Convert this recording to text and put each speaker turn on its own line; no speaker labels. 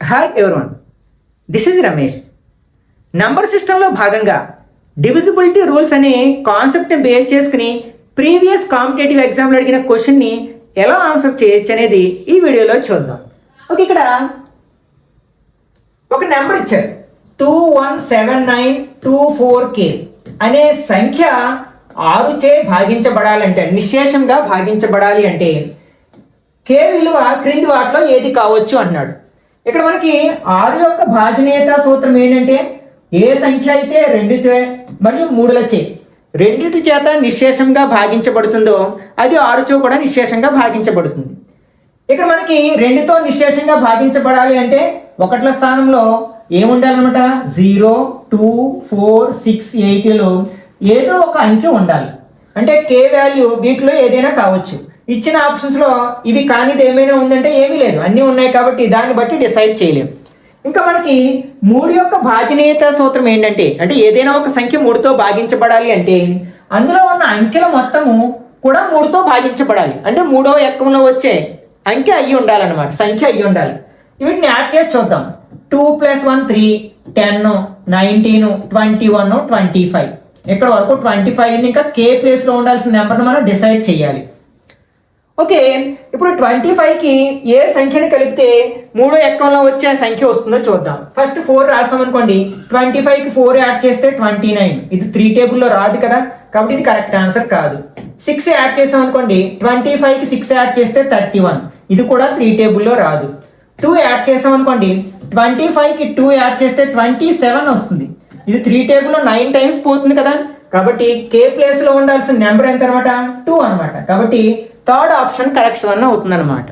Hi everyone, this is Ramesh. Number సిస్టంలో భాగంగా divisibility rules అనే కాన్సెప్ట్ని బేస్ చేసుకుని ప్రీవియస్ కాంపిటేటివ్ ఎగ్జామ్లో అడిగిన క్వశ్చన్ని ఎలా ఆన్సర్ చేయొచ్చు అనేది ఈ వీడియోలో చూద్దాం. ఓకే, ఇక్కడ ఒక నెంబర్ ఇచ్చారు 217924K అనే సంఖ్య 6చే భాగించబడాలంటే, నిశ్శేషంగా భాగించబడాలి అంటే K విలువ క్రింది వాటిలో ఏది కావచ్చు అంటున్నాడు. ఇక్కడ మనకి 6 యొక్క భాజనీయత సూత్రం ఏంటంటే ఏ సంఖ్య అయితే 2 మరియు 3 రెండిటి చేత నిశ్శేషంగా భాగించబడుతుందో అది 6చో కూడా నిశ్శేషంగా భాగించబడుతుంది. ఇక్కడ మనకి 2తో నిశ్శేషంగా భాగించబడాలి అంటే 1ల స్థానంలో ఏముండాలన్నమాట, 0, 2, 4, 6, 8లలో ఏదో ఒక అంకె ఉండాలి. అంటే K వాల్యూ వీటిలో ఏదైనా కావచ్చు. ఇచ్చిన ఆప్షన్స్లో ఇవి కానిది ఏమైనా ఉందంటే ఏమీ లేదు, అన్నీ ఉన్నాయి కాబట్టి దాన్ని బట్టి డిసైడ్ చేయలేము. ఇంకా మనకి 3 యొక్క భాజనీయత సూత్రం ఏంటంటే, అంటే ఏదైనా ఒక సంఖ్య 3తో భాగించబడాలి అంటే అందులో ఉన్న అంకెల మొత్తము కూడా 3తో భాగించబడాలి. అంటే 3వ ఎక్కంలో వచ్చే అంకె అయ్యి ఉండాలన్నమాట, సంఖ్య అయ్యి ఉండాలి. వీటిని యాడ్ చేసి చూద్దాం. 2 + 1 3, 10, 19, 21, 25. ఇక్కడ వరకు 25 ఇంకా K ప్లేస్లో ఉండాల్సిన నెంబర్ను మనం డిసైడ్ చేయాలి. ఓకే, ఇప్పుడు 25కి ఏ సంఖ్యని కలిపితే 3వ ఎక్కంలో వచ్చే సంఖ్య వస్తుందో చూద్దాం. ఫస్ట్ 4 రాసాం అనుకోండి, 25కి 4 యాడ్ చేస్తే 29. ఇది 3 టేబుల్లో రాదు కదా, కాబట్టి ఇది కరెక్ట్ ఆన్సర్ కాదు. 6 యాడ్ చేసాం అనుకోండి, 25కి 6 యాడ్ చేస్తే 31. ఇది కూడా 3 టేబుల్లో రాదు. 2 యాడ్ చేసాం అనుకోండి, 25కి 2 యాడ్ చేస్తే 27 వస్తుంది. ఇది 3 టేబుల్లో 9 టైమ్స్ పోతుంది కదా, కాబట్టి K ప్లేస్లో ఉండాల్సిన నెంబర్ ఎంత అనమాట, 2 అనమాట. కాబట్టి థర్డ్ ఆప్షన్ కరెక్ట్ అవుతుంది అనమాట.